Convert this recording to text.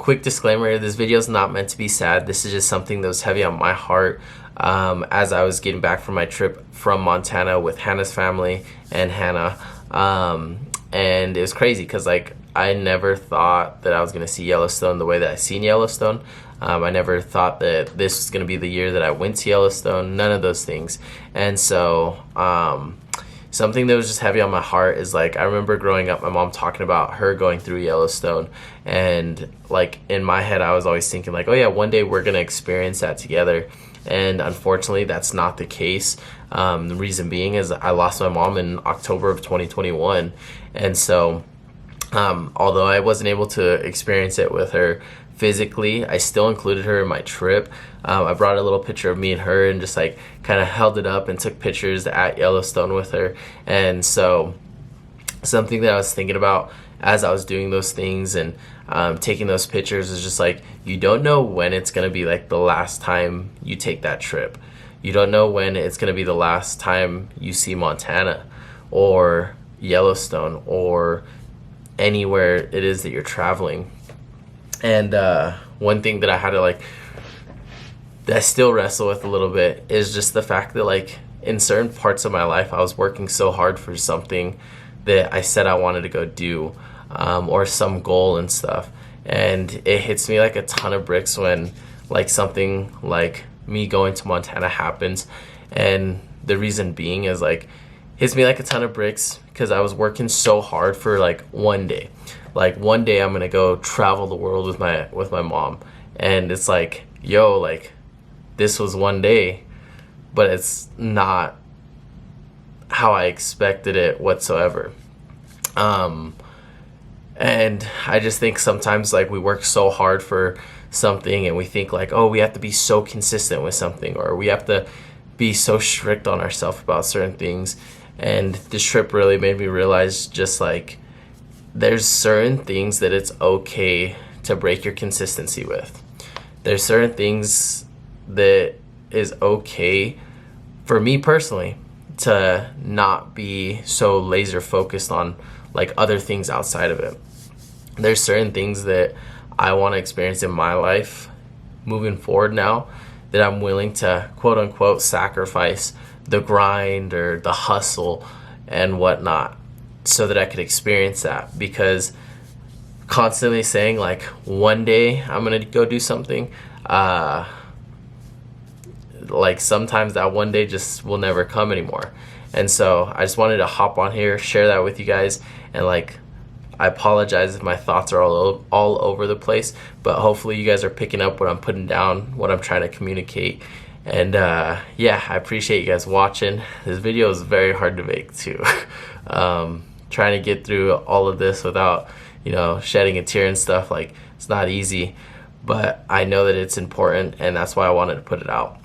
quick disclaimer, this video is not meant to be sad. This is just something that was heavy on my heart as I was getting back from my trip from Montana with Hannah's family and Hannah. And it was crazy because like I never thought that I was going to see Yellowstone the way that I seen Yellowstone. I never thought that this was going to be the year that I went to Yellowstone, none of those things. And so something that was just heavy on my heart is like, I remember growing up, my mom talking about her going through Yellowstone, and like in my head I was always thinking like, oh yeah, one day we're going to experience that together. And unfortunately that's not the case. The reason being is I lost my mom in October of 2021, and so although I wasn't able to experience it with her physically, I still included her in my trip. I brought a little picture of me and her and just like kind of held it up and took pictures at Yellowstone with her. And so something that I was thinking about as I was doing those things and taking those pictures is just like, you don't know when it's going to be like the last time you take that trip. You don't know when it's going to be the last time you see Montana or Yellowstone or anywhere it is that you're traveling. And one thing that I had to like, that I still wrestle with a little bit is just the fact that like in certain parts of my life I was working so hard for something that I said I wanted to go do, or some goal and stuff, and it hits me like a ton of bricks when like something like me going to Montana happens. And the reason being is like, hits me like a ton of bricks because I was working so hard for like one day. Like one day I'm gonna go travel the world with my mom, and it's like, yo, like this was one day, but it's not how I expected it whatsoever. And I just think sometimes like we work so hard for something and we think like, oh, we have to be so consistent with something, or we have to be so strict on ourselves about certain things. And this trip really made me realize just like there's certain things that it's okay to break your consistency with. There's certain things that is okay for me personally to not be so laser focused on like other things outside of it. There's certain things that I want to experience in my life moving forward now that I'm willing to quote unquote sacrifice the grind or the hustle and whatnot so that I could experience that. Because constantly saying like one day I'm gonna go do something, like sometimes that one day just will never come anymore. And so I just wanted to hop on here, share that with you guys, and like I apologize if my thoughts are all over the place, but hopefully you guys are picking up what I'm putting down, what I'm trying to communicate. And yeah, I appreciate you guys watching. This video is very hard to make too. Trying to get through all of this without, you know, shedding a tear and stuff, like it's not easy, but I know that it's important, and that's why I wanted to put it out.